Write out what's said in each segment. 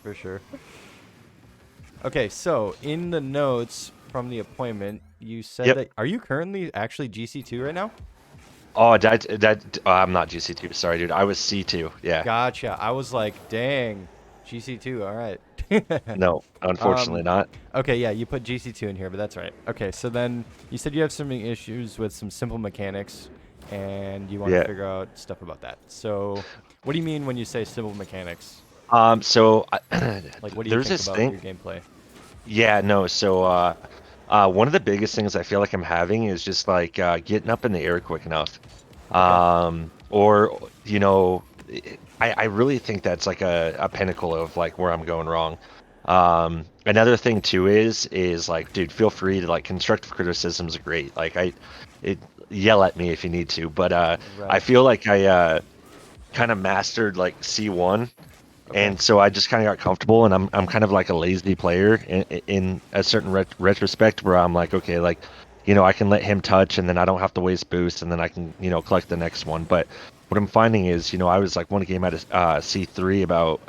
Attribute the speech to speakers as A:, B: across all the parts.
A: For sure. Okay, so in the notes from the appointment, you said
B: Yep.
A: that are you currently actually GC2 right now?
B: Oh, I'm not GC2. Sorry, dude. I was C2. Yeah.
A: Gotcha. I was like, dang, GC2. All right.
B: No, unfortunately
A: um,
B: not.
A: okay, yeah, you put GC2 in here, but that's right. Okay, so then you said you have some issues with some simple mechanics, and you want to
B: Yeah.
A: figure out stuff about that. So, what do you mean when you say simple mechanics?
B: So
A: Like, what do you
B: there's
A: think
B: this
A: about
B: thing.
A: your gameplay?
B: Yeah, no. One of the biggest things I feel like I'm having is just like getting up in the air quick enough.
A: Okay.
B: Or I really think that's like a pinnacle of like where I'm going wrong. Another thing too is like, dude, feel free to like constructive criticisms are great. It yell at me if you need to, but I
A: Right.
B: feel like I kind of mastered like C1.
A: Okay.
B: And so I just kind of got comfortable, and I'm kind of like a lazy player in a certain retrospect where I'm like, okay, like, I can let him touch, and then I don't have to waste boost, and then I can, collect the next one. But what I'm finding is, I was like one game at a C3 about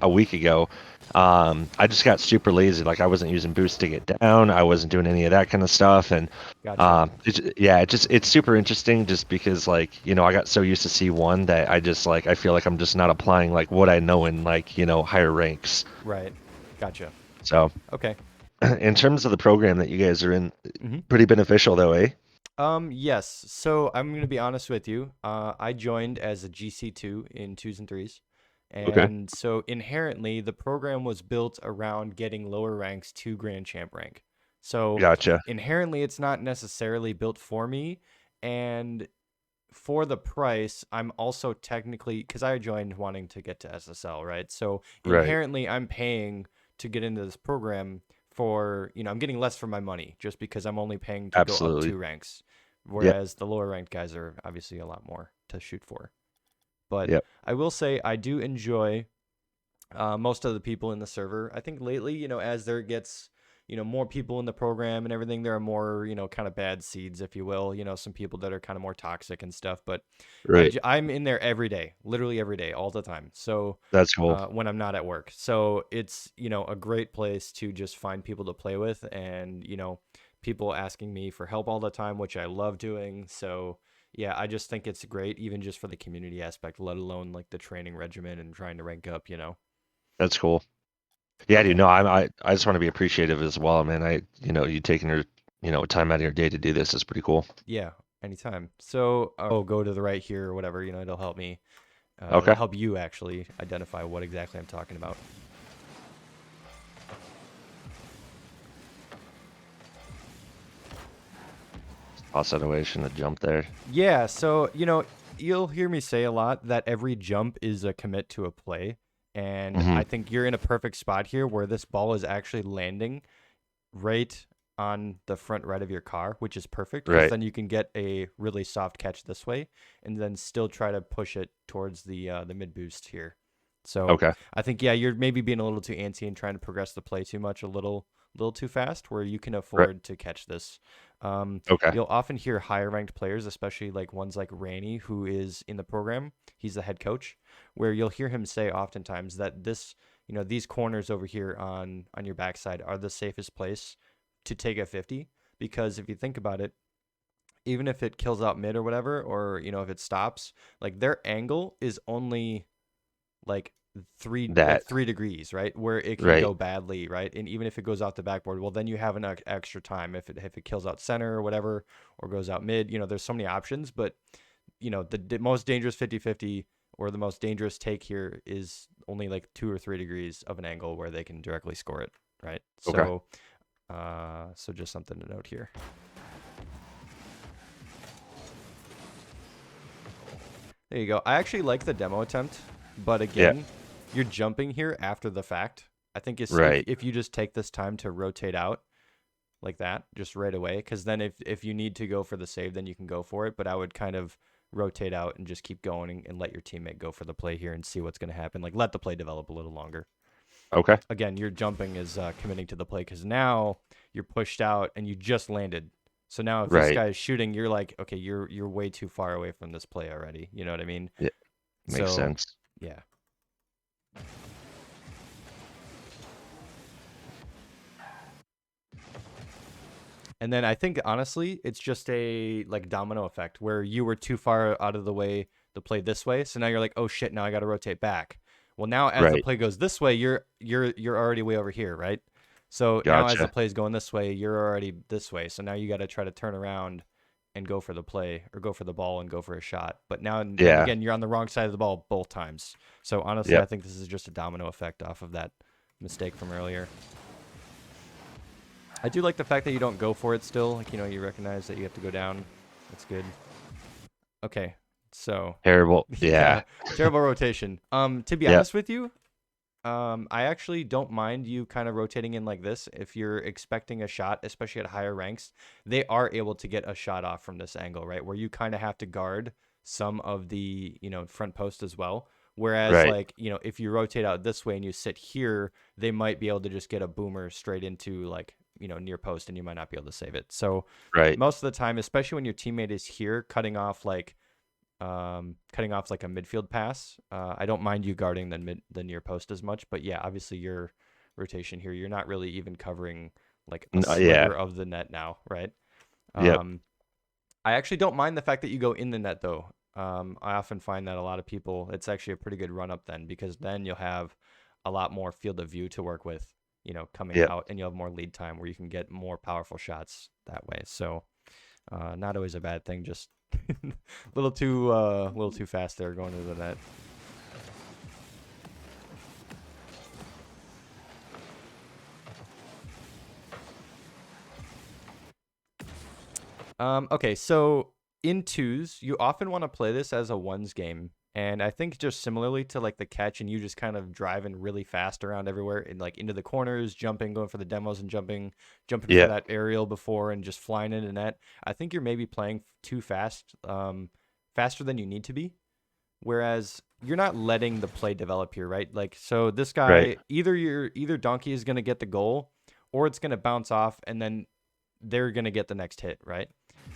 B: a week ago. I just got super lazy. Like I wasn't using boost to get down. I wasn't doing any of that kind of stuff, and
A: Gotcha.
B: yeah, it's super interesting just because like, I got so used to C1 that I just like I feel like I'm just not applying like what I know in like, higher ranks.
A: Right. Gotcha.
B: So,
A: Okay.
B: in terms of the program that you guys are in,
A: Mm-hmm.
B: pretty beneficial though, eh?
A: Yes. So I'm gonna be honest with you. I joined as a GC2 in twos and threes,
B: Okay.
A: and so inherently the program was built around getting lower ranks to Grand Champ rank. So
B: Gotcha.
A: inherently, it's not necessarily built for me, and for the price, I'm also technically because I joined wanting to get to SSL, right? So
B: Right.
A: inherently, I'm paying to get into this program for, I'm getting less for my money just because I'm only paying to go up
B: Absolutely.
A: 2 ranks,
B: Yep.
A: whereas the lower ranked guys are obviously a lot more to shoot for. But
B: Yep.
A: I will say I do enjoy most of the people in the server. I think lately, as there gets, more people in the program and everything, there are more, kind of bad seeds, if you will. Some people that are kind of more toxic and stuff. But
B: Right.
A: I'm in there every day, literally every day, all the time. So
B: That's cool.
A: when I'm not at work, so it's a great place to just find people to play with, and people asking me for help all the time, which I love doing. So yeah, I just think it's great, even just for the community aspect, let alone like the training regimen and trying to rank up.
B: That's cool. Yeah, dude.
A: Okay.
B: No, I just want to be appreciative as well, man. You taking your, time out of your day to do this is pretty cool.
A: Yeah, anytime. So, go to the right here or whatever, it'll help me. It'll
B: Okay.
A: help you actually identify what exactly I'm talking about.
B: Toss that away. Shouldn't have jumped there.
A: Yeah, so, you'll hear me say a lot that every jump is a commit to a play. And
B: Hmm.
A: I think you're in a perfect spot here where this ball is actually landing right on the front right of your car, which is perfect because
B: Right.
A: then you can get a really soft catch this way and then still try to push it towards the mid boost here. So
B: Okay.
A: I think yeah, you're maybe being a little too antsy and trying to progress the play too much, a little too fast, where you can
B: Right.
A: afford to catch this.
B: Okay.
A: You'll often hear higher ranked players, especially like ones like Ranny, who is in the program. He's the head coach, where you'll hear him say oftentimes that these corners over here on your backside are the safest place to take a 50, because if you think about it, even if it kills out mid or whatever, or if it stops, like their angle is only like
B: That.
A: 3 degrees, right? Where it can
B: Right.
A: go badly, right? And even if it goes out the backboard, well, then you have an extra time if it kills out center or whatever, or goes out mid. There's so many options, but the most dangerous 50-50 or the most dangerous take here is only like 2 or 3 degrees of an angle where they can directly score it, right?
B: Okay.
A: So just something to note here. There you go. I actually like the demo attempt, but
B: Yeah.
A: again, you're jumping here after the fact. I think if
B: Right.
A: if you just take this time to rotate out like that just right away, because then if you need to go for the save, then you can go for it. But I would kind of rotate out and just keep going and let your teammate go for the play here and see what's going to happen. Like let the play develop a little longer.
B: Okay.
A: Again, your jumping is committing to the play because now you're pushed out and you just landed. So now if this
B: Right.
A: guy is shooting, you're like, okay, you're way too far away from this play already. You know what I mean?
B: Yeah. Makes
A: So
B: sense.
A: yeah. And then I think honestly, it's just a like domino effect where you were too far out of the way to play this way, so now you're like, oh shit, now I got to rotate back. Well, now as the
B: Right.
A: play goes this way, you're already way over here, right? So now as the
B: Gotcha.
A: play is going this way, you're already this way. So now you got to try to turn around and go for the play or go for the ball and go for a shot. But now and then
B: Yeah.
A: again, you're on the wrong side of the ball both times. So honestly, I
B: Yep.
A: think this is just a domino effect off of that mistake from earlier. I do like the fact that you don't go for it still. Like, you recognize that you have to go down. That's good. Okay. So,
B: Terrible.
A: yeah,
B: Yeah.
A: terrible rotation. To be
B: Yep.
A: honest with you, I actually don't mind you kind of rotating in like this. If you're expecting a shot, especially at higher ranks, they are able to get a shot off from this angle, right? Where you kind of have to guard some of the, front post as well. Whereas,
B: Right.
A: like, if you rotate out this way and you sit here, they might be able to just get a boomer straight into, like, near post, and you might not be able to save it. So
B: Right.
A: most of the time, especially when your teammate is here cutting off like a midfield pass. I don't mind you guarding the near post as much, but yeah, obviously your rotation here, you're not really even covering like a
B: Yeah.
A: sliver of the net now, right?
B: Yep.
A: Um, I actually don't mind the fact that you go in the net though. I often find that a lot of people, it's actually a pretty good run up then, because then you'll have a lot more field of view to work with, coming
B: Yep.
A: out, and you'll have more lead time where you can get more powerful shots that way. So not always a bad thing, just a little too fast there going into the net. Okay, so in twos, you often want to play this as a ones game. And I think just similarly to like the catch, and you just kind of driving really fast around everywhere and like into the corners, jumping, going for the demos and jumping for
B: Yep.
A: that aerial before and just flying into net. I think you're maybe playing too fast, faster than you need to be. Whereas you're not letting the play develop here, right? Like, so this
B: Right.
A: guy, either Donkey is gonna get the goal, or it's gonna bounce off, and then they're gonna get the next hit, right?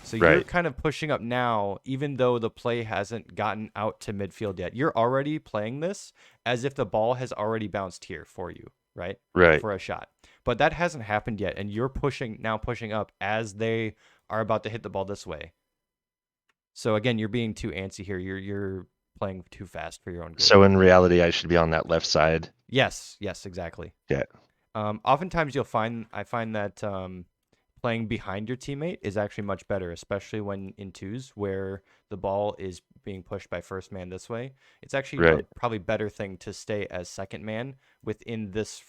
A: So you're
B: Right.
A: kind of pushing up now, even though the play hasn't gotten out to midfield yet. You're already playing this as if the ball has already bounced here for you, right?
B: Right.
A: For a shot. But that hasn't happened yet, and you're pushing up as they are about to hit the ball this way. So again, you're being too antsy here. You're playing too fast for your own good.
B: So in reality, I should be on that left side.
A: Yes, exactly.
B: Yeah.
A: Oftentimes I find that playing behind your teammate is actually much better, especially when in twos where the ball is being pushed by first man this way. It's actually a
B: Right.
A: probably better thing to stay as second man within this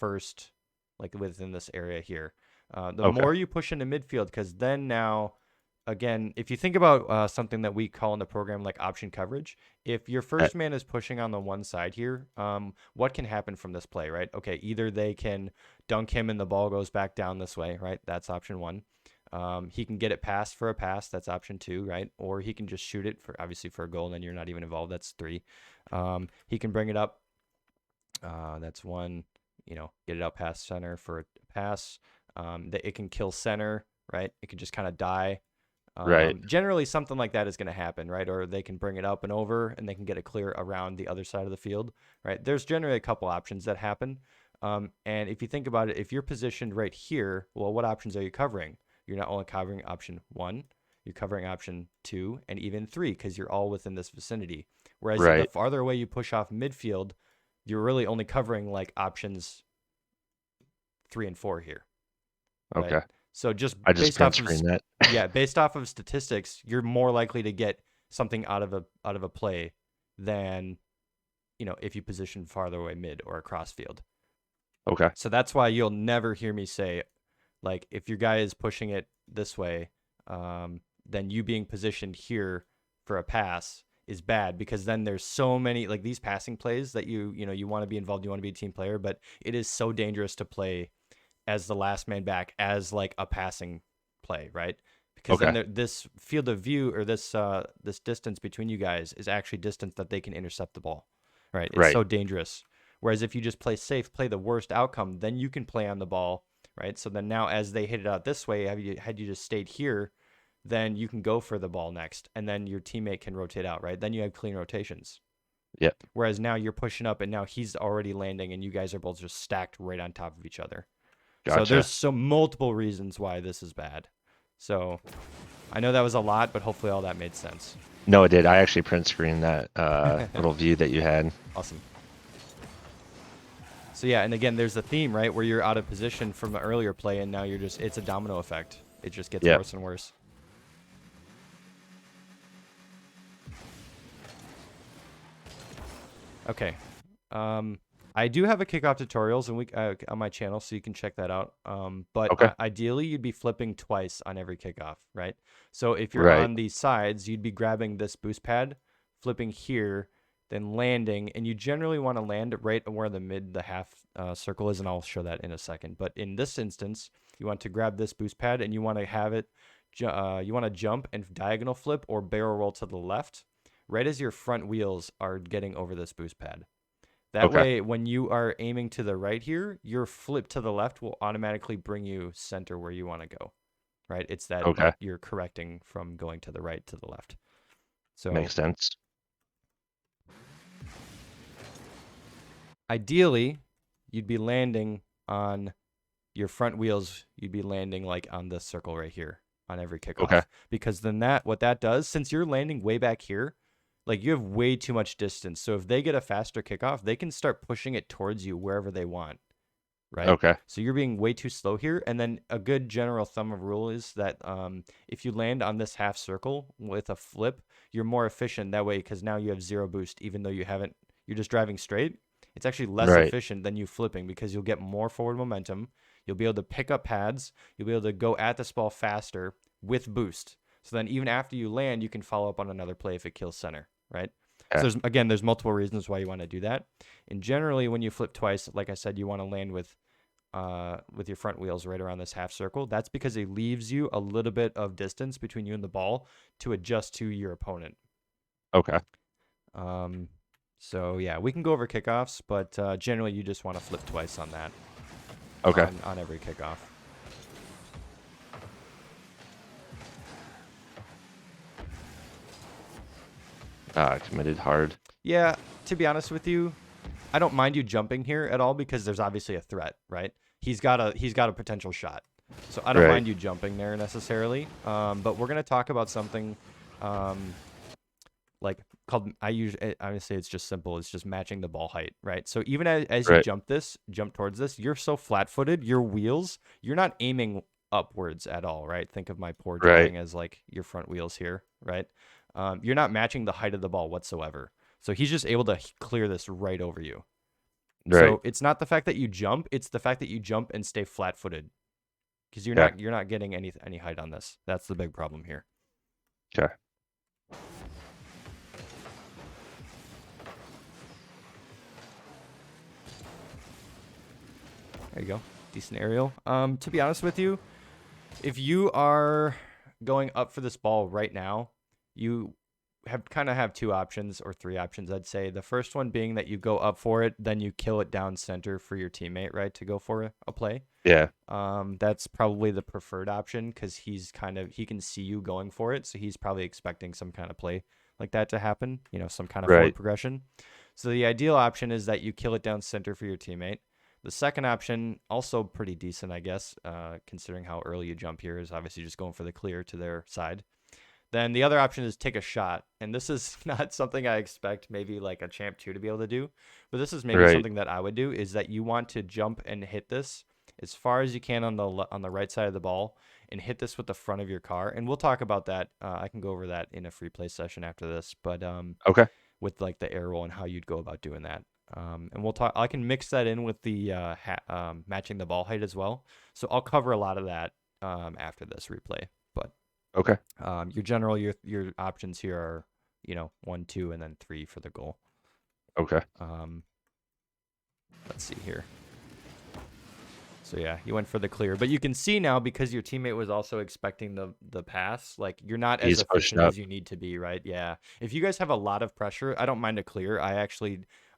A: within this area here. The
B: Okay.
A: more you push into midfield, because then now, again, if you think about something that we call in the program like option coverage, if your
B: Uh,
A: first man is pushing on the one side here, what can happen from this play, right? Okay, either they can dunk him and the ball goes back down this way, right? That's option one. He can get it passed for a pass. That's option two, right? Or he can just shoot it for obviously for a goal, and then you're not even involved. That's three. He can bring it up. That's one. Get it up past center for a pass. That it can kill center, right? It can just kind of die.
B: right.
A: Generally, something like that is going to happen, right? Or they can bring it up and over, and they can get it clear around the other side of the field, right? There's generally a couple options that happen. And if you think about it, if you're positioned right here, well, what options are you covering? You're not only covering option one, you're covering option two and even three, because you're all within this vicinity. Whereas the
B: Right.
A: farther away you push off midfield, you're really only covering like options three and four here, right?
B: Okay.
A: So just
B: I just
A: based off
B: print
A: of
B: screen that.
A: based off of statistics, you're more likely to get something out of a play than if you position farther away mid or across field.
B: Okay.
A: So that's why you'll never hear me say, like, if your guy is pushing it this way, then you being positioned here for a pass is bad, because then there's so many like these passing plays that you want to be involved, you want to be a team player, but it is so dangerous to play as the last man back as like a passing play, right? Because then
B: Okay.
A: this field of view or this distance between you guys is actually distance that they can intercept the ball, right? It's
B: Right.
A: so dangerous. Whereas if you just play safe, play the worst outcome, then you can play on the ball, right? So then now as they hit it out this way, had you just stayed here, then you can go for the ball next, and then your teammate can rotate out, right? Then you have clean rotations.
B: Yep.
A: Whereas now you're pushing up, and now he's already landing, and you guys are both just stacked right on top of each other. So there's
B: Gotcha.
A: so multiple reasons why this is bad. So I know that was a lot, but hopefully all that made sense.
B: No, it did. I actually print screened that little view that you had.
A: Awesome. So yeah, and again, there's the theme, right, where you're out of position from the earlier play, and now it's a domino effect. It just gets
B: Yep.
A: worse and worse. Okay. I do have a kickoff tutorials on my channel, so you can check that out. But
B: Okay.
A: ideally, you'd be flipping twice on every kickoff, right? So if you're
B: Right.
A: on the sides, you'd be grabbing this boost pad, flipping here, then landing, and you generally want to land right where the half circle is, and I'll show that in a second. But in this instance, you want to grab this boost pad, and you want to have it, you want to jump and diagonal flip or barrel roll to the left, right as your front wheels are getting over this boost pad. That
B: Okay.
A: way, when you are aiming to the right here, your flip to the left will automatically bring you center where you want to go, right? It's that
B: Okay.
A: you're correcting from going to the right to the left. So
B: Makes sense.
A: ideally, you'd be landing on your front wheels. You'd be landing like on this circle right here on every kickoff.
B: Okay.
A: Because then what that does, since you're landing way back here, like you have way too much distance. So if they get a faster kickoff, they can start pushing it towards you wherever they want, right?
B: Okay.
A: So you're being way too slow here. And then a good general thumb of rule is that if you land on this half circle with a flip, you're more efficient that way because now you have zero boost, even though you're just driving straight. It's actually less
B: Right.
A: efficient than you flipping because you'll get more forward momentum. You'll be able to pick up pads. You'll be able to go at this ball faster with boost. So then even after you land, you can follow up on another play if it kills center, right?
B: Okay.
A: So there's multiple reasons why you want to do that. And generally, when you flip twice, like I said, you want to land with your front wheels right around this half circle. That's because it leaves you a little bit of distance between you and the ball to adjust to your opponent.
B: Okay.
A: So yeah, we can go over kickoffs, but generally you just want to flip twice on that.
B: Okay.
A: On every kickoff.
B: Committed hard.
A: Yeah, to be honest with you, I don't mind you jumping here at all because there's obviously a threat, right? He's got a potential shot, so I don't
B: Right.
A: mind you jumping there necessarily. But we're gonna talk about something, like called I would say it's just simple. It's just matching the ball height, right? So even as you
B: Right.
A: jump towards this, you're so flat-footed. Your wheels, you're not aiming upwards at all, right? Think of my poor
B: Right.
A: driving as like your front wheels here, right? You're not matching the height of the ball whatsoever. So he's just able to clear this right over you.
B: Right.
A: So it's not the fact that you jump; it's the fact that you jump and stay flat-footed, because you're not getting any height on this. That's the big problem here.
B: Okay.
A: There you go, decent aerial. To be honest with you, if you are going up for this ball right now, you have two options or three options, I'd say. The first one being that you go up for it, then you kill it down center for your teammate, right, to go for a play.
B: Yeah.
A: That's probably the preferred option because he can see you going for it, so he's probably expecting some kind of play like that to happen, some kind of forward
B: Right.
A: progression. So the ideal option is that you kill it down center for your teammate. The second option, also pretty decent, I guess, considering how early you jump here, is obviously just going for the clear to their side. Then the other option is take a shot. And this is not something I expect maybe like a Champ 2 to be able to do. But this is maybe
B: Right.
A: something that I would do, is that you want to jump and hit this as far as you can on the right side of the ball and hit this with the front of your car. And we'll talk about that. I can go over that in a free play session after this. But
B: Okay.
A: with like the air roll and how you'd go about doing that. And we'll talk. I can mix that in with the matching the ball height as well. So I'll cover a lot of that after this replay. But
B: Okay.
A: your options here are 1, 2, and then 3 for the goal.
B: Okay.
A: Let's see here. So yeah, you went for the clear, but you can see now because your teammate was also expecting the pass. Like you're not as
B: He's pushed
A: efficient
B: up.
A: as you need to be, right? Yeah. If you guys have a lot of pressure, I don't mind a clear.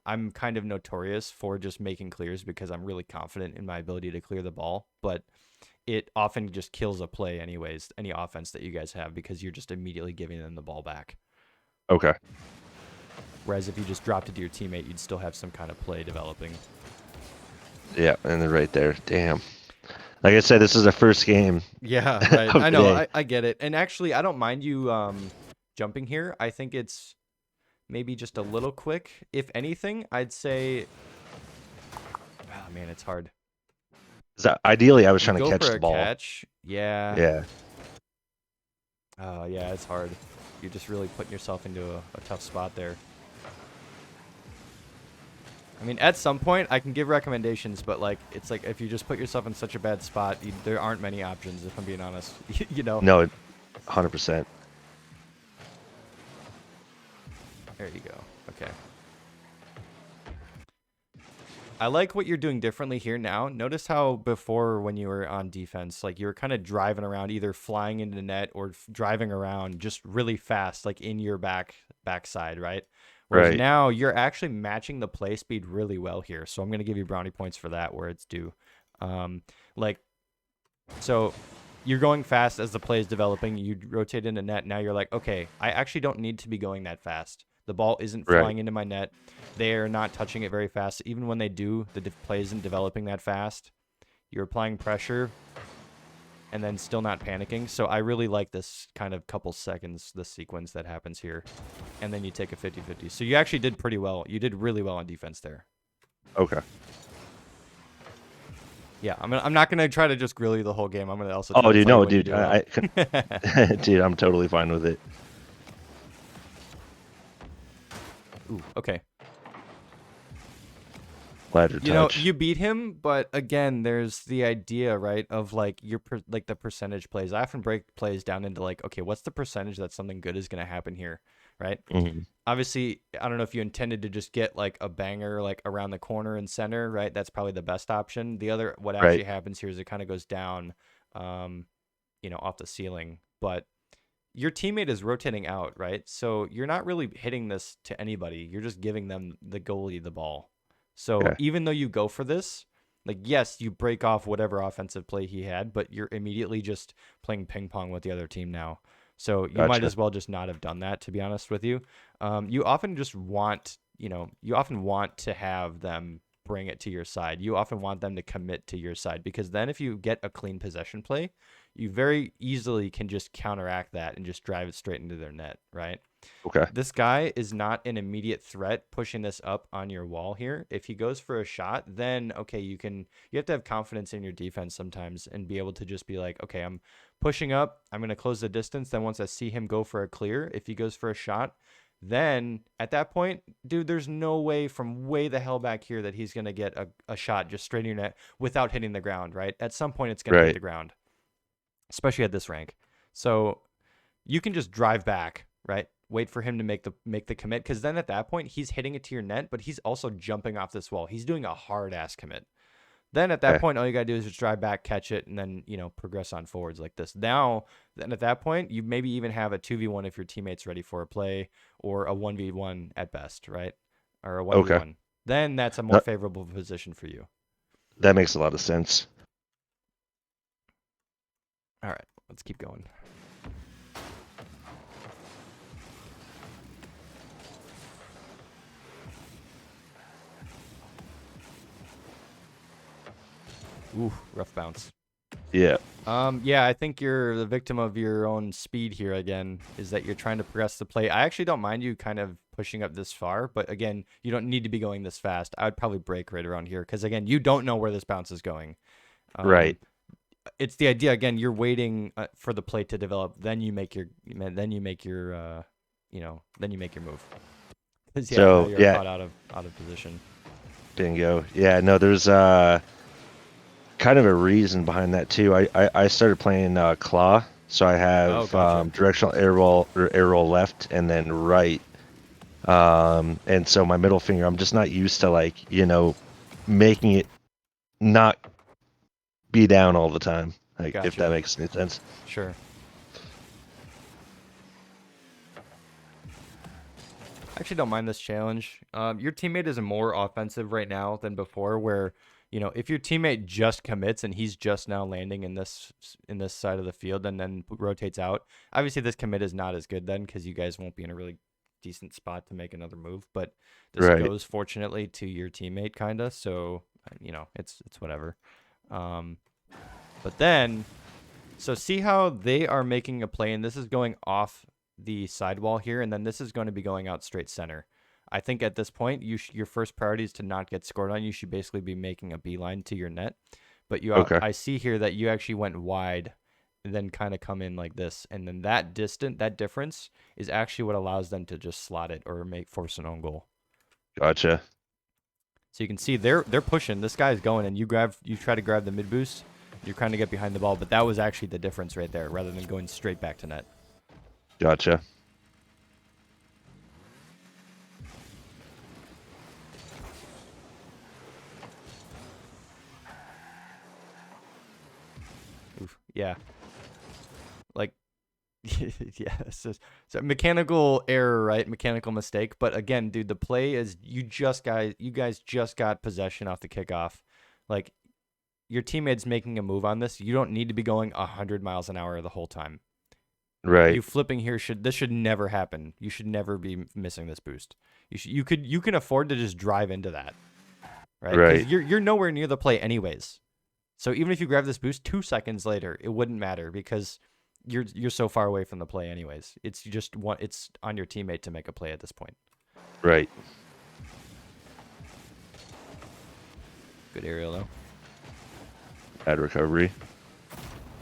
A: I'm kind of notorious for just making clears because I'm really confident in my ability to clear the ball, but it often just kills a play anyways, any offense that you guys have, because you're just immediately giving them the ball back.
B: Okay.
A: Whereas if you just dropped it to your teammate, you'd still have some kind of play developing.
B: Yeah, and then right there. Damn. Like I said, this is the first game
A: Yeah, right.
B: of
A: I
B: the
A: know.
B: day.
A: I get it. And actually, I don't mind you jumping here. I think it's maybe just a little quick. If anything, I'd say, oh man, it's hard.
B: So ideally, I was
A: You
B: trying to
A: go
B: catch
A: for
B: the
A: a
B: ball.
A: catch. Yeah.
B: Yeah.
A: Oh, yeah, it's hard. You're just really putting yourself into a tough spot there. I mean, at some point, I can give recommendations, but like, it's like if you just put yourself in such a bad spot, there aren't many options. If I'm being honest, you know.
B: No, 100%.
A: There you go. Okay. I like what you're doing differently here now. Notice how before when you were on defense, like you were kind of driving around, either flying into the net or driving around just really fast, like in your backside, right? Whereas
B: Right.
A: now you're actually matching the play speed really well here. So I'm going to give you brownie points for that where it's due. Um, like, so you're going fast as the play is developing. You rotate into net. Now you're like, okay, I actually don't need to be going that fast. The ball isn't
B: Right.
A: flying into my net. They're not touching it very fast. Even when they do, the play isn't developing that fast. You're applying pressure and then still not panicking. So I really like this kind of couple seconds, this sequence that happens here. And then you take a 50-50. So you actually did pretty well. You did really well on defense there.
B: Okay.
A: Yeah, I'm not going to try to just grill you the whole game. I'm going to also try
B: Oh,
A: to
B: dude,
A: play you
B: no,
A: when you
B: dude.
A: do well.
B: Dude, I'm totally fine with it.
A: Ooh, okay.
B: Ladder
A: You know,
B: touch.
A: you beat him, but again, there's the idea, right, of like like the percentage plays. I often break plays down into like, okay, what's the percentage that something good is going to happen here, right?
B: Hmm.
A: Obviously, I don't know if you intended to just get like a banger like around the corner and center, right? That's probably the best option. The other, what actually
B: Right.
A: happens here is it kind of goes down, off the ceiling, but your teammate is rotating out, right? So you're not really hitting this to anybody. You're just giving them the goalie the ball. So
B: Okay.
A: even though you go for this, like, yes, you break off whatever offensive play he had, but you're immediately just playing ping pong with the other team now. So you might
B: Gotcha.
A: as well just not have done that, to be honest with you. You often just want, you often want to have them bring it to your side. You often want them to commit to your side because then if you get a clean possession play, you very easily can just counteract that and just drive it straight into their net, right?
B: Okay.
A: This guy is not an immediate threat pushing this up on your wall here. If he goes for a shot, then okay, you have to have confidence in your defense sometimes and be able to just be like, okay, I'm pushing up, I'm going to close the distance. Then once I see him go for a clear, if he goes for a shot, then at that point, dude, there's no way from way the hell back here that he's going to get a shot just straight in your net without hitting the ground, right? At some point, it's going to hit
B: Right.
A: the ground, especially at this rank. So you can just drive back, right? Wait for him to make the commit, because then at that point he's hitting it to your net, but he's also jumping off this wall. He's doing a hard ass commit. Then at that
B: Okay.
A: point, all you gotta do is just drive back, catch it, and then progress on forwards like this. Now, then at that point, you maybe even have a 2v1 if your teammate's ready for a play, or a 1v1 at best, right? Or a
B: Okay.
A: 1v1. Then that's a more
B: No,
A: favorable position for you.
B: that makes a lot of sense.
A: All right, let's keep going. Ooh, rough bounce.
B: Yeah.
A: Yeah, I think you're the victim of your own speed here again, is that you're trying to progress the play. I actually don't mind you kind of pushing up this far, but again, you don't need to be going this fast. I would probably break right around here because again, you don't know where this bounce is going.
B: Right.
A: It's the idea again, you're waiting for the play to develop, then you make your then you make your then you make your move. 'Cause, yeah, now
B: So
A: you're
B: yeah,
A: caught out of position.
B: bingo. Yeah. No, there's kind of a reason behind that too. I started playing claw, so I
A: Oh,
B: have
A: gotcha.
B: directional air roll left and then right. And so my middle finger, I'm just not used to like making it not be down all the time. Like if that
A: Gotcha.
B: makes any sense.
A: Sure. I actually don't mind this challenge. Your teammate is more offensive right now than before, where if your teammate just commits and he's just now landing in this side of the field and then rotates out, obviously this commit is not as good then because you guys won't be in a really decent spot to make another move. But this
B: Right.
A: goes fortunately to your teammate, kinda. So it's whatever. Um, But then, so see how they are making a play, and this is going off the sidewall here, and then this is going to be going out straight center. I think at this point, your first priority is to not get scored on. You should basically be making a beeline to your net. But
B: Okay.
A: I see here that you actually went wide, and then kind of come in like this, and then that difference is actually what allows them to just slot it or force an own goal.
B: Gotcha.
A: So you can see they're pushing. This guy's going, and you try to grab the mid boost. You're trying to get behind the ball, but that was actually the difference right there, rather than going straight back to net.
B: Gotcha.
A: Oof, yeah. Like, yeah. So mechanical error, right? Mechanical mistake. But again, dude, the play is you guys just got possession off the kickoff. Like, your teammate's making a move on this. You don't need to be going 100 miles an hour the whole time.
B: Right.
A: You flipping here should never happen. You should never be missing this boost. You can afford to just drive into that, right?
B: Right.
A: You're nowhere near the play anyways. So even if you grab this boost 2 seconds later, it wouldn't matter because you're so far away from the play anyways. It's on your teammate to make a play at this point.
B: Right.
A: Good aerial though.
B: Bad recovery.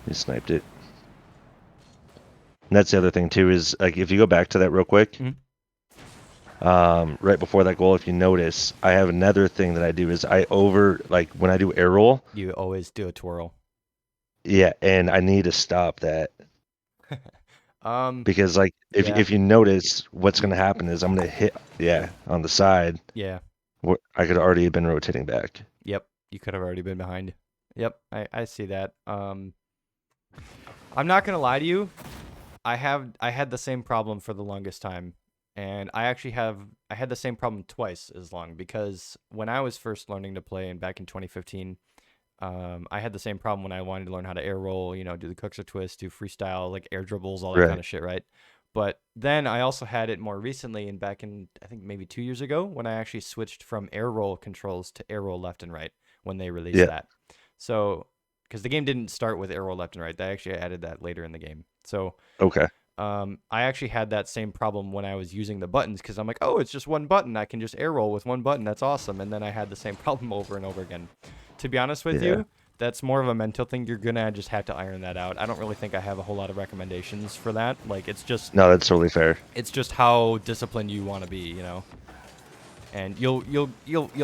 B: He sniped it. And that's the other thing too is like if you go back to that real quick, right before that goal, if you notice, I have another thing that I do is when I do air roll.
A: You always do a twirl.
B: Yeah, and I need to stop that. Because like if you notice, what's gonna happen is I'm gonna hit on the side.
A: Yeah.
B: I could already have been rotating back.
A: Yep. You could have already been behind. Yep. I see that. I'm not gonna lie to you. I had the same problem for the longest time, and I had the same problem twice as long because when I was first learning to play and back in 2015, I had the same problem when I wanted to learn how to air roll, do the cooks or twist, do freestyle, like air dribbles, all that kind of shit, right? But then I also had it more recently and back in, I think maybe 2 years ago when I actually switched from air roll controls to air roll left and right when they released that. So, because the game didn't start with air roll left and right, they actually added that later in the game. So,
B: okay.
A: I actually had that same problem when I was using the buttons because I'm like, oh, it's just one button. I can just air roll with one button. That's awesome. And then I had the same problem over and over again. To be honest with you, that's more of a mental thing. You're going to just have to iron that out. I don't really think I have a whole lot of recommendations for that. Like, it's just...
B: No, that's totally fair.
A: It's just how disciplined you want to be, And you'll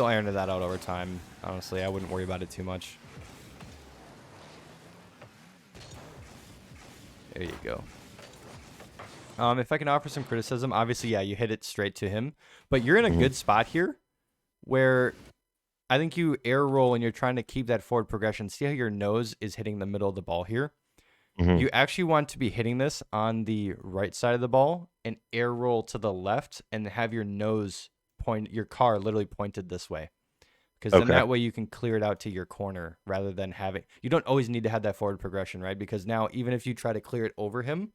A: iron that out over time. Honestly, I wouldn't worry about it too much. There you go. If I can offer some criticism, obviously, yeah, you hit it straight to him. But you're in a good spot here where I think you air roll and you're trying to keep that forward progression. See how your nose is hitting the middle of the ball here? You actually want to be hitting this on the right side of the ball and air roll to the left and have your your car literally pointed this way. Because then that way you can clear it out to your corner rather than you don't always need to have that forward progression, right? Because now even if you try to clear it over him,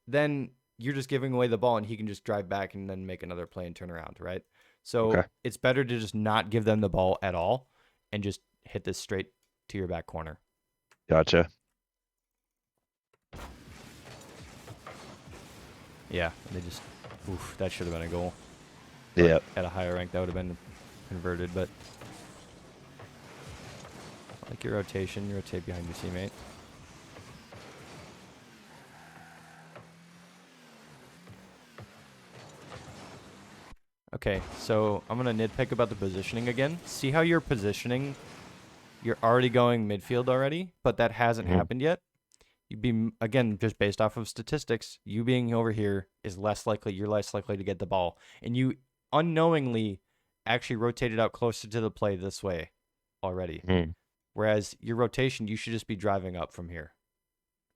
A: then you're just giving away the ball and he can just drive back and then make another play and turn around, right? So it's better to just not give them the ball at all and just hit this straight to your back corner.
B: Gotcha.
A: Yeah, they just, that should have been a goal.
B: Yeah.
A: At a higher rank, that would have been converted, but I like your rotation. You rotate behind your teammate. Okay, so I'm going to nitpick about the positioning again. See how you're positioning? You're already going midfield already, but that hasn't happened yet. You'd be, again, just based off of statistics, you being over here is you're less likely to get the ball. And you unknowingly actually rotated out closer to the play this way already. Whereas your rotation, you should just be driving up from here.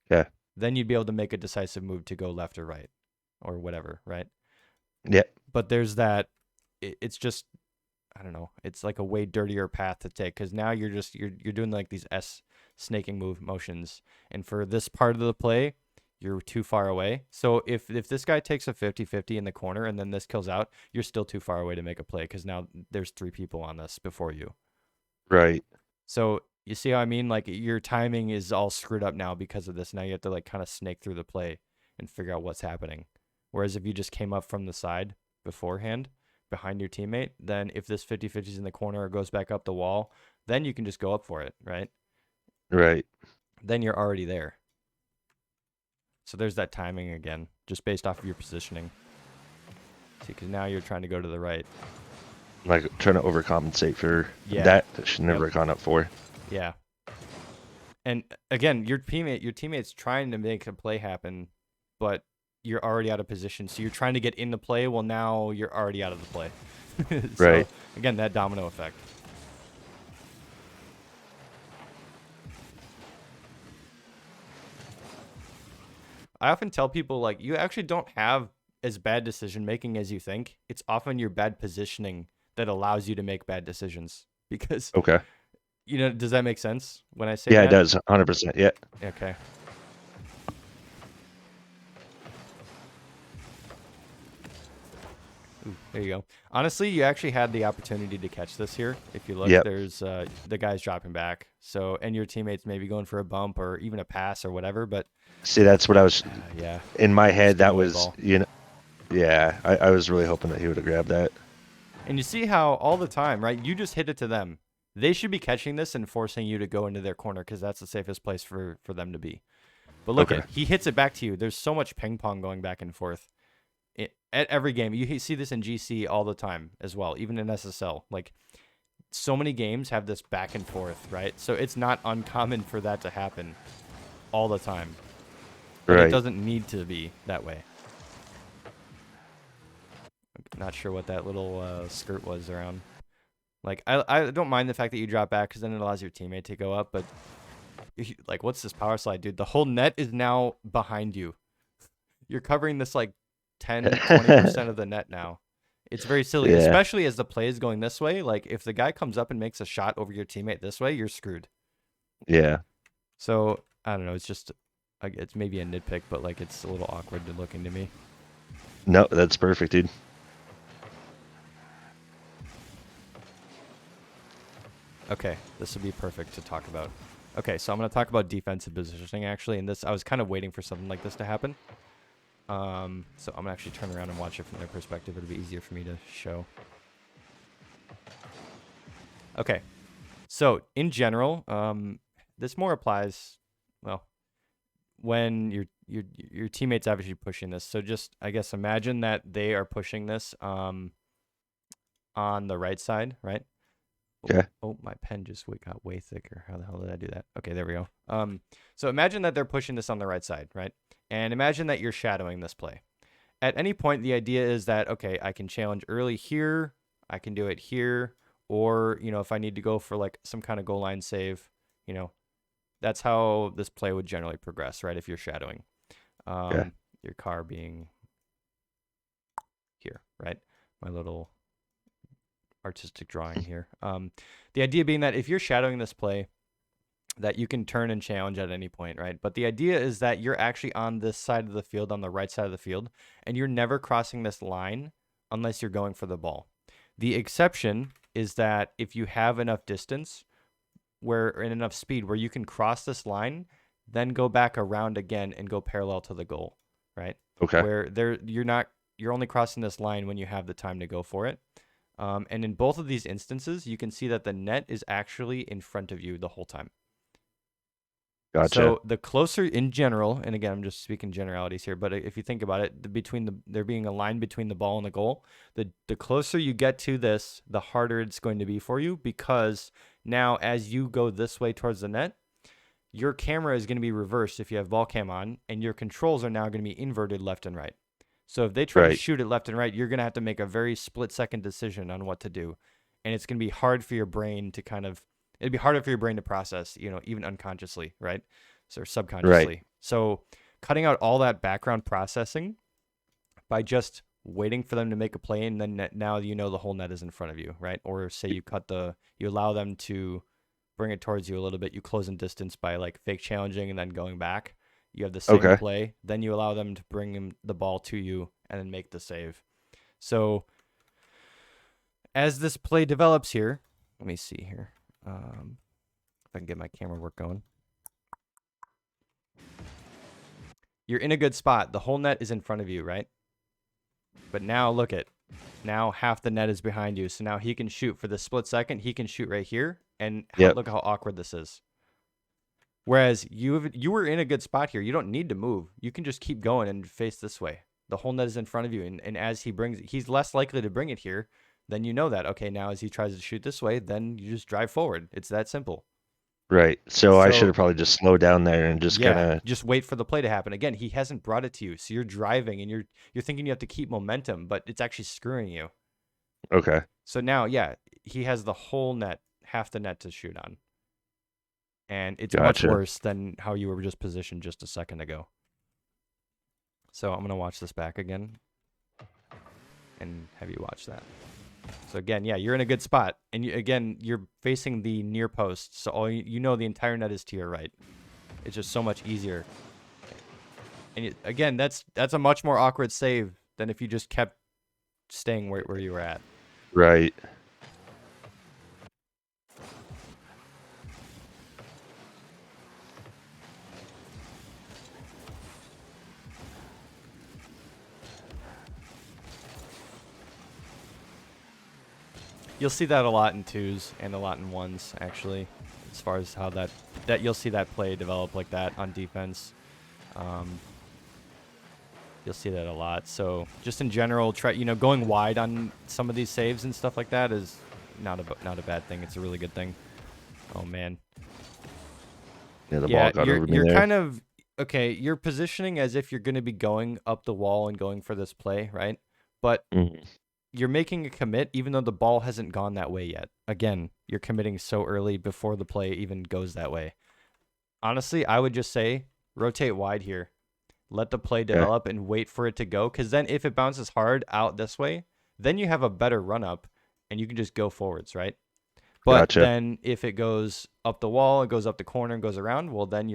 B: Yeah.
A: Then you'd be able to make a decisive move to go left or right or whatever, right?
B: Yeah.
A: But there's that, it's just, I don't know, it's like a way dirtier path to take because now you're doing like these snaking motions. And for this part of the play, you're too far away. So if this guy takes a 50-50 in the corner and then this kills out, you're still too far away to make a play because now there's 3 people on this before you.
B: Right.
A: So You see how I mean? Like your timing is all screwed up now because of this. Now you have to like kind of snake through the play and figure out what's happening. Whereas if you just came up from the side beforehand, behind your teammate, then if this 50-50 is in the corner or goes back up the wall, then you can just go up for it, right?
B: Right.
A: Then you're already there. So there's that timing again, just based off of your positioning. See, because now you're trying to go to the right.
B: Like trying to overcompensate for
A: Yeah.
B: that should never
A: Yep.
B: have gone up for.
A: Yeah. And again, your teammate's trying to make a play happen, but you're already out of position. So you're trying to get in the play. Well, now you're already out of the play. So
B: Right.
A: again, that domino effect. I often tell people like you actually don't have as bad decision making as you think. It's often your bad positioning that allows you to make bad decisions. Because
B: Okay.
A: does that make sense when I say
B: Yeah,
A: that?
B: it does. 100%. Yeah.
A: Okay. Ooh, there you go. Honestly, you actually had the opportunity to catch this here. If you look,
B: Yep.
A: there's the guy's dropping back. So, and your teammates maybe going for a bump or even a pass or whatever. But
B: See, that's what I was
A: yeah,
B: in my
A: just
B: head.
A: give
B: That
A: away
B: was,
A: ball.
B: yeah, I was really hoping that he would have grabbed that.
A: And you see how all the time, right? You just hit it to them. They should be catching this and forcing you to go into their corner because that's the safest place for them to be. But look
B: Okay.
A: at he hits it back to you. There's so much ping pong going back and forth. At every game, you see this in GC all the time as well, even in SSL. Like so many games have this back and forth, right? So it's not uncommon for that to happen all the time. But it
B: Right.
A: doesn't need to be that way. I'm not sure what that little skirt was around. Like, I don't mind the fact that you drop back because then it allows your teammate to go up. But, like, what's this power slide, dude? The whole net is now behind you. You're covering this, like, 10, 20% of the net now. It's very silly,
B: Yeah.
A: especially as the play is going this way. Like, if the guy comes up and makes a shot over your teammate this way, you're screwed.
B: Yeah.
A: So, I don't know. It's just, it's maybe a nitpick, but, like, it's a little awkward looking to me.
B: No, that's perfect, dude.
A: Okay, this would be perfect to talk about. Okay, so I'm going to talk about defensive positioning, actually. And this, I was kind of waiting for something like this to happen. So I'm going to actually turn around and watch it from their perspective. It'll be easier for me to show. Okay, so in general, this more applies, well, when your teammates actually pushing this. So just, I guess, imagine that they are pushing this on the right side, right?
B: Okay.
A: Oh, my pen just got way thicker. How the hell did I do that? Okay, there we go. So imagine that they're pushing this on the right side, right? And imagine that you're shadowing this play. At any point, the idea is that, okay, I can challenge early here. I can do it here. Or, if I need to go for like some kind of goal line save, that's how this play would generally progress, right? If you're shadowing.
B: Yeah.
A: Your car being here, right? My little artistic drawing here. The idea being that if you're shadowing this play, that you can turn and challenge at any point, right? But the idea is that you're actually on this side of the field, on the right side of the field, and you're never crossing this line unless you're going for the ball. The exception is that if you have enough distance and enough speed where you can cross this line, then go back around again and go parallel to the goal, right?
B: Okay.
A: Where you're only crossing this line when you have the time to go for it. And in both of these instances, you can see that the net is actually in front of you the whole time.
B: Gotcha.
A: So the closer in general, and again, I'm just speaking generalities here, but if you think about it, there being a line between the ball and the goal, the closer you get to this, the harder it's going to be for you, because now as you go this way towards the net, your camera is going to be reversed if you have ball cam on, and your controls are now going to be inverted left and right. So if they try to shoot it left and right, you're going to have to make a very split-second decision on what to do. And it's going to be hard for your brain to it'd be harder for your brain to process, even unconsciously, right? So subconsciously.
B: Right.
A: So cutting out all that background processing by just waiting for them to make a play, and then now the whole net is in front of you, right? Or say you allow them to bring it towards you a little bit. You close in distance by like fake challenging and then going back. You have the same play. Then you allow them to bring the ball to you and then make the save. So as this play develops here, let me see here. If I can get my camera work going. You're in a good spot. The whole net is in front of you, right? But now look at, now half the net is behind you. So now he can shoot for the split second. He can shoot right here. And look how awkward this is. Whereas you were in a good spot here. You don't need to move. You can just keep going and face this way. The whole net is in front of you. And as he brings it, he's less likely to bring it here. Then you know that, okay, now as he tries to shoot this way, then you just drive forward. It's that simple.
B: Right. So I should have probably just slowed down there and just kind of
A: just wait for the play to happen. Again, he hasn't brought it to you. So you're driving and you're thinking you have to keep momentum, but it's actually screwing you.
B: Okay.
A: So now, he has the whole net, half the net to shoot on. And it's much worse than how you were just positioned just a second ago. So I'm going to watch this back again and have you watch that. So again, you're in a good spot. And you're facing the near post. So you know the entire net is to your right. It's just so much easier. And again, that's a much more awkward save than if you just kept staying where you were at.
B: Right.
A: You'll see that a lot in 2s and a lot in 1s, actually, as far as how that you'll see that play develop like that on defense. You'll see that a lot. So just in general, going wide on some of these saves and stuff like that is not a bad thing. It's a really good thing. Oh man.
B: Yeah, the ball got over me there.
A: You're kind of okay. You're positioning as if you're going to be going up the wall and going for this play, right? But you're making a commit even though the ball hasn't gone that way yet. Again, you're committing so early before the play even goes that way. Honestly, I would just say rotate wide here. Let the play develop and wait for it to go. Because then if it bounces hard out this way, then you have a better run up and you can just go forwards, right? But then if it goes up the wall, it goes up the corner and goes around, well, then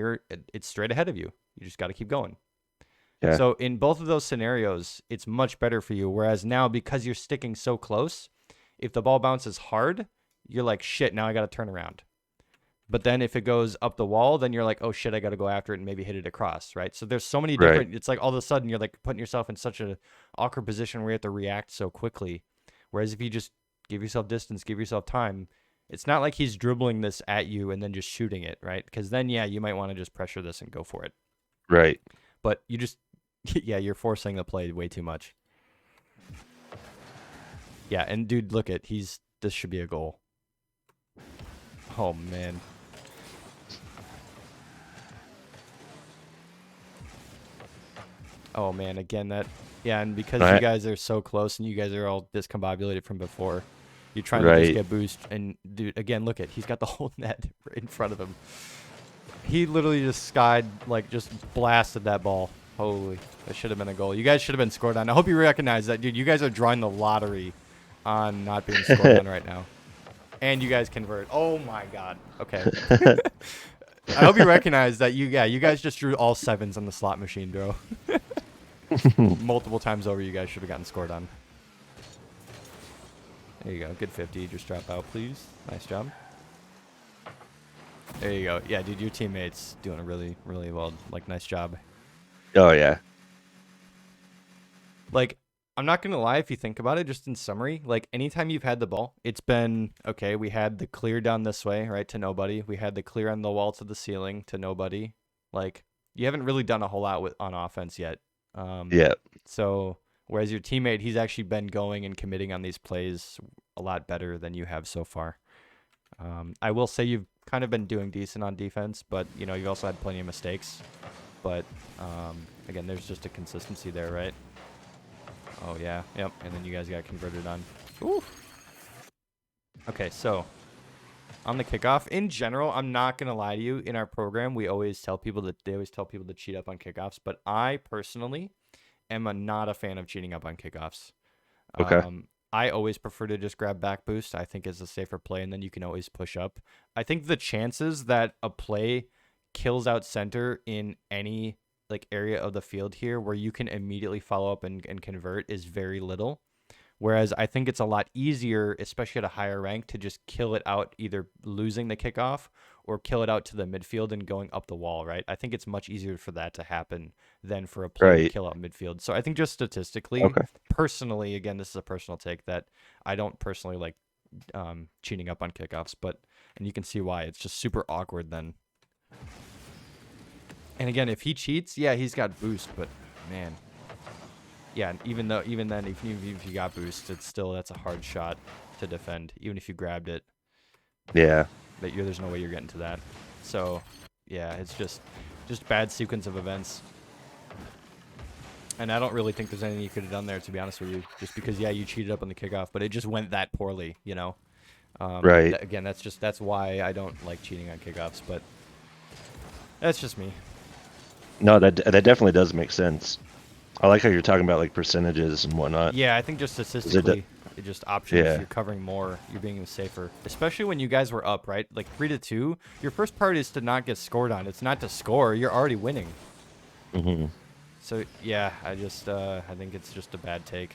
A: it's straight ahead of you. You just got to keep going. Yeah. So in both of those scenarios, it's much better for you. Whereas now, because you're sticking so close, if the ball bounces hard, you're like, shit, now I got to turn around. But then if it goes up the wall, then you're like, oh shit, I got to go after it and maybe hit it across, right? So there's so many different, it's like all of a sudden you're like putting yourself in such an awkward position where you have to react so quickly. Whereas if you just give yourself distance, give yourself time, it's not like he's dribbling this at you and then just shooting it, right? Because then, you might want to just pressure this and go for it.
B: Right.
A: But you just, you're forcing the play way too much. Yeah, and dude, look at, this should be a goal. Oh, man. Oh, man, again, and because you guys are so close and you guys are all discombobulated from before, you're trying to just get boost. And, dude, again, look at, he's got the whole net right in front of him. He literally just just blasted that ball. Holy, that should have been a goal. You guys should have been scored on. I hope you recognize that, dude. You guys are drawing the lottery on not being scored on right now. And you guys convert. Oh, my God. Okay. I hope you recognize that you guys just drew all 7s on the slot machine, bro. Multiple times over, you guys should have gotten scored on. There you go. Good 50. Just drop out, please. Nice job. There you go. Yeah, dude, your teammate's doing a really, really well. Nice job.
B: Oh, yeah.
A: I'm not going to lie, if you think about it, just in summary, anytime you've had the ball, it's been, okay, we had the clear down this way, right, to nobody. We had the clear on the wall to the ceiling to nobody. You haven't really done a whole lot on offense yet.
B: Yeah.
A: So, whereas your teammate, he's actually been going and committing on these plays a lot better than you have so far. I will say you've kind of been doing decent on defense, but, you've also had plenty of mistakes. But, again, there's just a consistency there, right? Oh, yeah. Yep. And then you guys got converted on. Ooh. Okay, so on the kickoff, in general, I'm not going to lie to you. In our program, they always tell people to cheat up on kickoffs. But I personally am not a fan of cheating up on kickoffs.
B: Okay.
A: I always prefer to just grab back boost. I think it's a safer play, and then you can always push up. I think the chances that a play kills out center in any area of the field here where you can immediately follow up and convert is very little. Whereas I think it's a lot easier, especially at a higher rank, to just kill it out, either losing the kickoff or kill it out to the midfield and going up the wall, right? I think it's much easier for that to happen than for a player to
B: Right.
A: kill out midfield. So I think just statistically,
B: Okay.
A: personally, again, this is a personal take that I don't personally like cheating up on kickoffs, and you can see why. It's just super awkward then. And again, if he cheats, yeah, he's got boost, but man, yeah, even then, if you got boost, that's a hard shot to defend, even if you grabbed it.
B: Yeah.
A: But there's no way you're getting to that. So, yeah, it's just bad sequence of events. And I don't really think there's anything you could have done there, to be honest with you. Just because, yeah, you cheated up on the kickoff, but it just went that poorly, you know.
B: Right.
A: Again, that's why I don't like cheating on kickoffs, but that's just me.
B: No, that definitely does make sense. I like how you're talking about like percentages and whatnot.
A: Yeah, I think just statistically, it just options,
B: Yeah.
A: you're covering more, you're being safer. Especially when you guys were up, right? Like 3-2, your first part is to not get scored on. It's not to score. You're already winning.
B: Mm-hmm.
A: So, yeah, I think it's just a bad take.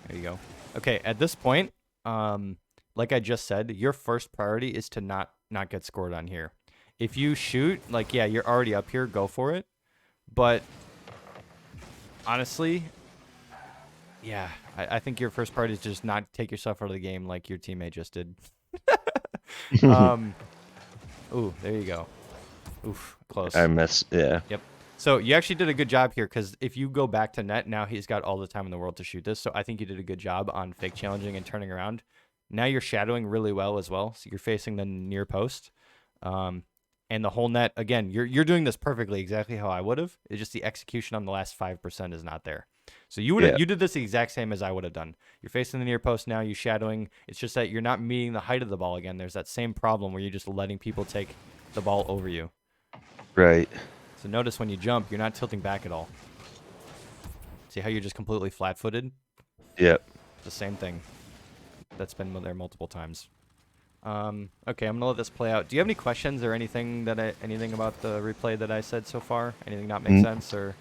A: There you go. Okay, at this point, like I just said, your first priority is to not get scored on here. If you shoot, like, yeah, you're already up here, go for it. But honestly, yeah, I think your first priority is just not take yourself out of the game like your teammate just did. Ooh, there you go. Oof, close.
B: Yeah.
A: Yep. So you actually did a good job here, because if you go back to net, now he's got all the time in the world to shoot this. So I think you did a good job on fake challenging and turning around. Now you're shadowing really well as well. So you're facing the near post. And the whole net, again, you're doing this perfectly, exactly how I would have. It's just the execution on the last 5% is not there. So you did this the exact same as I would have done. You're facing the near post now, you're shadowing. It's just that you're not meeting the height of the ball again. There's that same problem where you're just letting people take the ball over you.
B: Right.
A: So notice when you jump, you're not tilting back at all. See how you're just completely flat-footed?
B: Yep.
A: The same thing. That's been there multiple times. Okay, I'm gonna let this play out. Do you have any questions or anything about the replay that I said so far? Anything not make sense or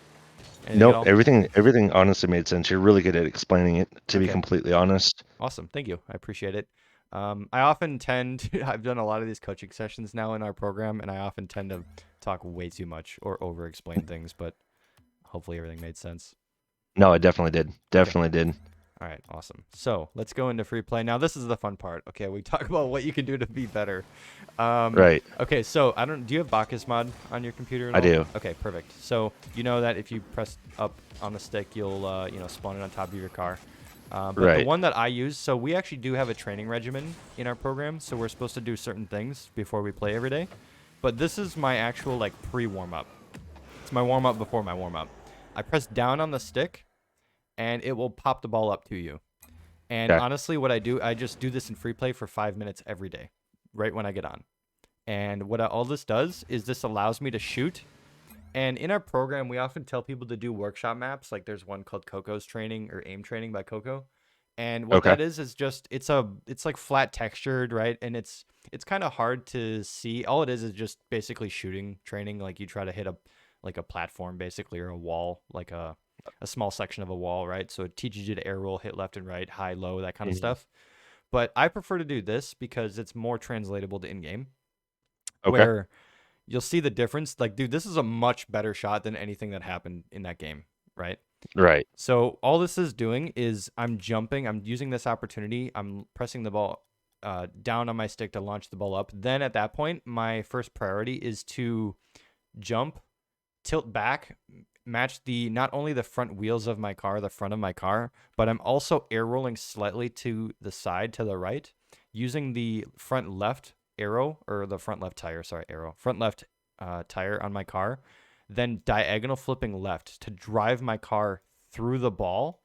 A: anything at all?
B: Nope. Everything honestly made sense. You're really good at explaining it, to be completely honest.
A: Awesome. Thank you. I appreciate it. I often tend to, I've done a lot of these coaching sessions now in our program, and I often tend to talk way too much or over-explain things, but hopefully everything made sense.
B: No, it definitely did. Definitely did.
A: All right, awesome. So let's go into free play. Now, this is the fun part. Okay, we talk about what you can do to be better.
B: Right.
A: Okay, so do you have Bacchus mod on your computer at all?
B: I do.
A: Okay, perfect. So you know that if you press up on the stick, you'll spawn it on top of your car. But the one that I use, so we actually do have a training regimen in our program, so we're supposed to do certain things before we play every day. But this is my actual like pre-warm-up. It's my warm-up before my warm-up. I press down on the stick, and it will pop the ball up to you. And honestly, what I do, I just do this in free play for 5 minutes every day, right when I get on. And what all this does is this allows me to shoot. And in our program, we often tell people to do workshop maps. Like there's one called Coco's Training or Aim Training by Coco. And what that is just, it's like flat textured, right? And it's kind of hard to see. All it is just basically shooting training. Like you try to hit a platform basically, or a wall, like a small section of a wall, right? So it teaches you to air roll, hit left and right, high, low, that kind of stuff. But I prefer to do this because it's more translatable to in-game. Where you'll see the difference. Like, dude, this is a much better shot than anything that happened in that game, right?
B: Right.
A: So all this is doing is I'm jumping. I'm using this opportunity. I'm pressing the ball down on my stick to launch the ball up. Then at that point, my first priority is to jump, tilt back, match not only the front wheels of my car, the front of my car, but I'm also air rolling slightly to the side, to the right, using the front left arrow, or the front left tire, front left tire on my car, then diagonal flipping left to drive my car through the ball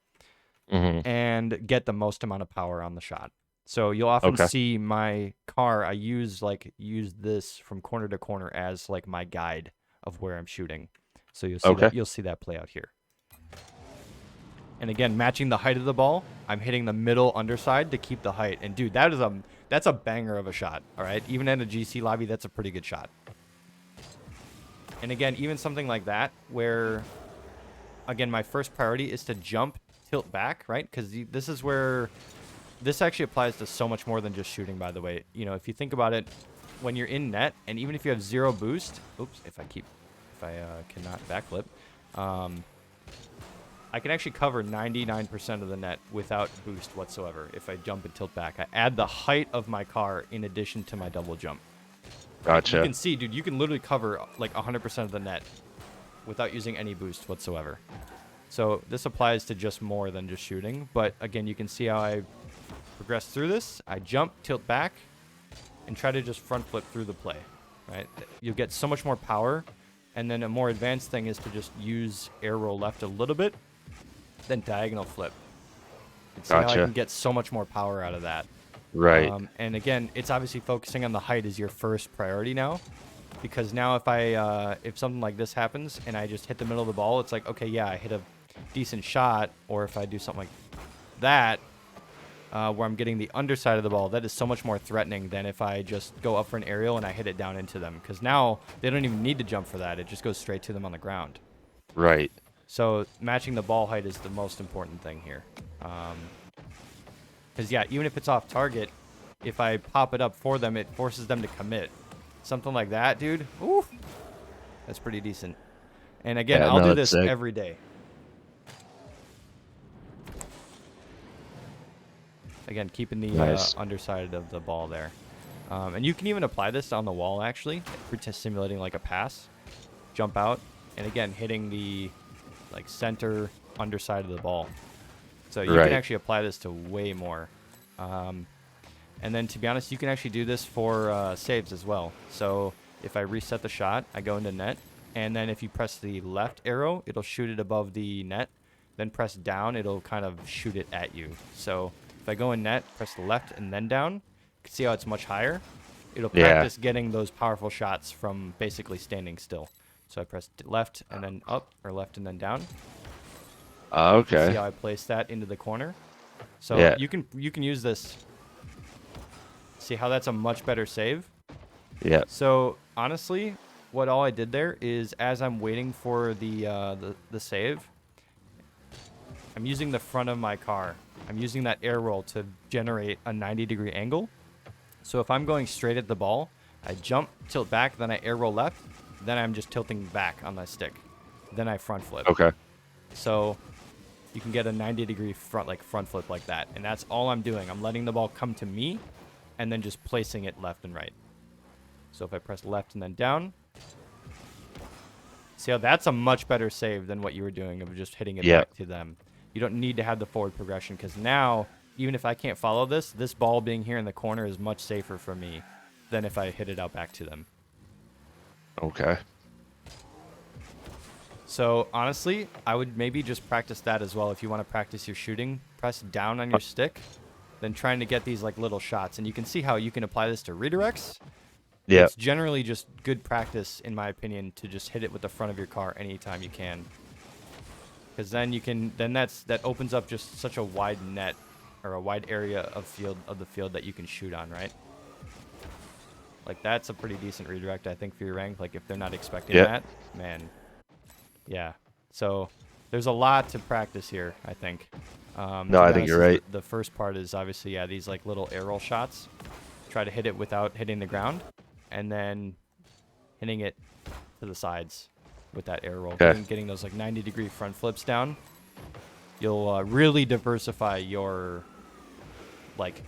A: and get the most amount of power on the shot. So you'll often see my car, I use this from corner to corner as like my guide of where I'm shooting. So you'll see that play out here. And again, matching the height of the ball, I'm hitting the middle underside to keep the height. And dude, that's a banger of a shot. All right, even in a GC lobby, that's a pretty good shot. And again, even something like that, where again, my first priority is to jump, tilt back, right? Because this is where this actually applies to so much more than just shooting, by the way. You know, if you think about it, when you're in net, and even if you have 0 boost, oops, if I cannot backflip, I can actually cover 99% of the net without boost whatsoever if I jump and tilt back. I add the height of my car in addition to my double jump.
B: Gotcha.
A: You can see, dude, you can literally cover like 100% of the net without using any boost whatsoever. So this applies to just more than just shooting. But again, you can see how I progress through this. I jump, tilt back, and try to just front flip through the play, right? You'll get so much more power. And then a more advanced thing is to just use air roll left a little bit, then diagonal flip. And see how I can get so much more power out of that.
B: Right.
A: And again, it's obviously focusing on the height is your first priority now, because now if something like this happens and I just hit the middle of the ball, it's like, okay, yeah, I hit a decent shot. Or if I do something like that, where I'm getting the underside of the ball, that is so much more threatening than if I just go up for an aerial and I hit it down into them, because now they don't even need to jump for that. It just goes straight to them on the ground.
B: Right.
A: So matching the ball height is the most important thing here. Because, yeah, even if it's off target, if I pop it up for them, it forces them to commit. Something like that, dude. Ooh, that's pretty decent. And again, I'll do this every day. Again, keeping the underside of the ball there. And you can even apply this on the wall, actually, simulating like a pass. Jump out, and again, hitting the like center underside of the ball. So you can actually apply this to way more. And then, to be honest, you can actually do this for saves as well. So if I reset the shot, I go into net, and then if you press the left arrow, it'll shoot it above the net. Then press down, it'll kind of shoot it at you. So if I go in net, press the left and then down, you can see how it's much higher. It'll practice getting those powerful shots from basically standing still. So I press left and then up, or left and then down.
B: Okay.
A: See how I place that into the corner? So you can use this. See how that's a much better save?
B: Yeah.
A: So honestly, what all I did there is, as I'm waiting for the save, I'm using the front of my car. I'm using that air roll to generate a 90-degree angle. So if I'm going straight at the ball, I jump, tilt back, then I air roll left, then I'm just tilting back on my stick. Then I front flip.
B: Okay.
A: So you can get a 90-degree front flip like that. And that's all I'm doing. I'm letting the ball come to me and then just placing it left and right. So if I press left and then down, see how that's a much better save than what you were doing of just hitting it back to them. You don't need to have the forward progression, because now, even if I can't follow this ball being here in the corner is much safer for me than if I hit it out back to them.
B: Okay.
A: So honestly, I would maybe just practice that as well. If you want to practice your shooting, press down on your stick, then trying to get these like little shots. And you can see how you can apply this to redirects.
B: Yeah.
A: It's generally just good practice, in my opinion, to just hit it with the front of your car anytime you can. Because then that opens up just such a wide net, or a wide area of the field that you can shoot on, right? Like, that's a pretty decent redirect, I think, for your rank. Like, if they're not expecting that, man. Yeah. So there's a lot to practice here, I think.
B: No, I think you're right.
A: The first part is obviously, these like little air roll shots. Try to hit it without hitting the ground, and then hitting it to the sides with that air roll. Getting those like 90-degree front flips down. You'll really diversify your like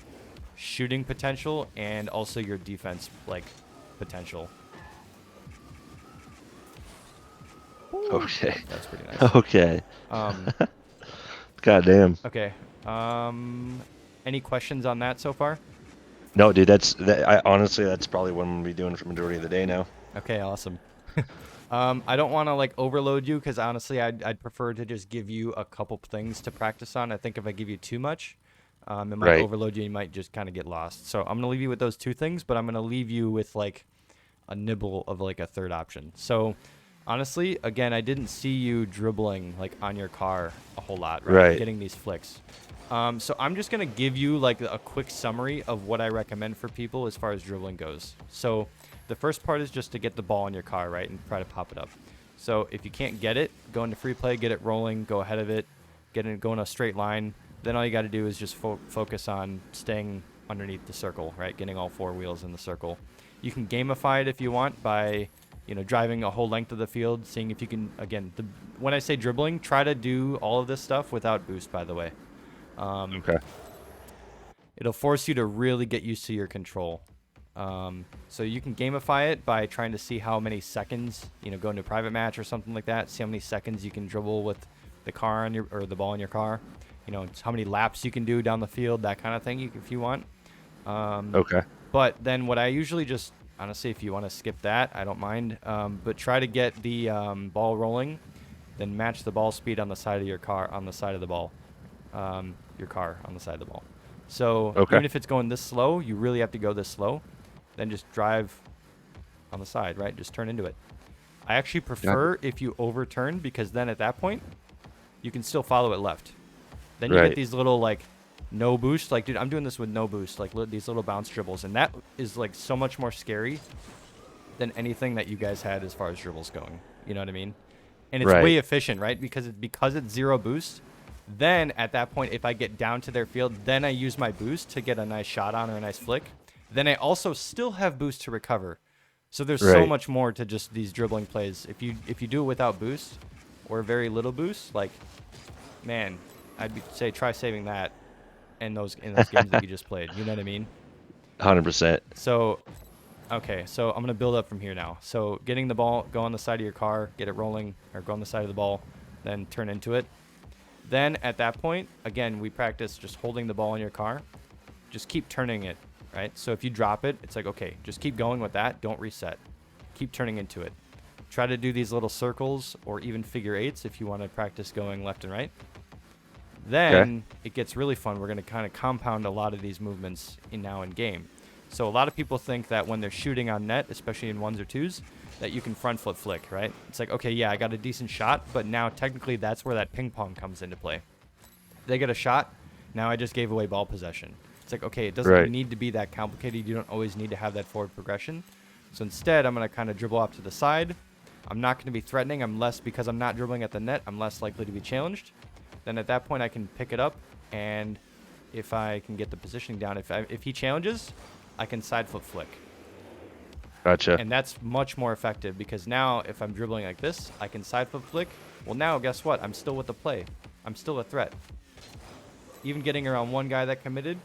A: shooting potential and also your defense like potential.
B: Okay.
A: That's pretty nice.
B: Okay. God damn.
A: Okay. Any questions on that so far?
B: No, dude. Honestly, that's probably what I'm gonna be doing for the majority of the day now.
A: Okay, awesome. I don't want to like overload you, because honestly, I'd prefer to just give you a couple things to practice on. I think if I give you too much, it might overload you. You might just kind of get lost. So I'm gonna leave you with those two things, but I'm gonna leave you with like a nibble of like a third option. So honestly, again, I didn't see you dribbling like on your car a whole lot, right? Getting these flicks. So I'm just gonna give you like a quick summary of what I recommend for people as far as dribbling goes. So the first part is just to get the ball in your car, right, and try to pop it up. So if you can't get it, go into free play, get it rolling, go ahead of it, go in a straight line, then all you got to do is just focus on staying underneath the circle, right? Getting all 4 wheels in the circle. You can gamify it if you want by, driving a whole length of the field, seeing if you can, again, when I say dribbling, try to do all of this stuff without boost, by the way.
B: Okay.
A: It'll force you to really get used to your control. So you can gamify it by trying to see how many seconds, go into a private match or something like that. See how many seconds you can dribble with the car or the ball in your car. How many laps you can do down the field, that kind of thing, if you want.
B: Okay.
A: But then what I usually just, honestly, if you want to skip that, I don't mind. But try to get the ball rolling, then match the ball speed on the side of your car, on the side of the ball. Your car on the side of the ball. So even if it's going this slow, you really have to go this slow. Then just drive on the side, right? Just turn into it. I actually prefer if you overturn, because then at that point, you can still follow it left. Then you get these little, like, no boost. Like, dude, I'm doing this with no boost, like these little bounce dribbles. And that is, like, so much more scary than anything that you guys had as far as dribbles going. You know what I mean? And it's way efficient, right? Because it's 0 boost. Then at that point, if I get down to their field, then I use my boost to get a nice shot on or a nice flick. Then I also still have boost to recover. So there's so much more to just these dribbling plays. If you do it without boost or very little boost, like, man, I'd say try saving that in those games that you just played. You know what I mean?
B: 100%.
A: So, okay, so I'm gonna build up from here now. So getting the ball, go on the side of your car, get it rolling, or go on the side of the ball, then turn into it. Then at that point, again, we practice just holding the ball in your car. Just keep turning it, right? So if you drop it, it's like, okay, just keep going with that. Don't reset. Keep turning into it. Try to do these little circles or even figure 8s if you want to practice going left and right. Then it gets really fun. We're going to kind of compound a lot of these movements now in game. So a lot of people think that when they're shooting on net, especially in 1s or 2s, that you can front flip flick, right? It's like, okay, yeah, I got a decent shot, but now technically that's where that ping pong comes into play. They get a shot, now I just gave away ball possession. It's like, okay, it doesn't need to be that complicated. You don't always need to have that forward progression. So instead, I'm going to kind of dribble off to the side. I'm not going to be threatening. Because I'm not dribbling at the net, I'm less likely to be challenged. Then at that point, I can pick it up, and if I can get the positioning down, if he challenges, I can side flip flick.
B: Gotcha.
A: And that's much more effective, because now if I'm dribbling like this, I can side flip flick. Well, now guess what? I'm still with the play. I'm still a threat. Even getting around one guy that committed,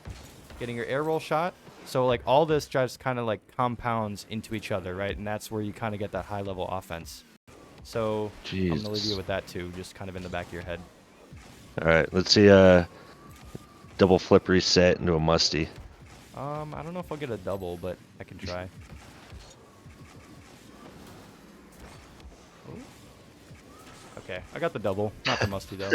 A: getting your air roll shot. So like all this just kind of like compounds into each other, right? And that's where you kind of get that high level offense. So I'm going to leave you with that too, just kind of in the back of your head.
B: All right, let's see double flip reset into a musty.
A: I don't know if I'll get a double, but I can try. Okay, I got the double, not the musty though.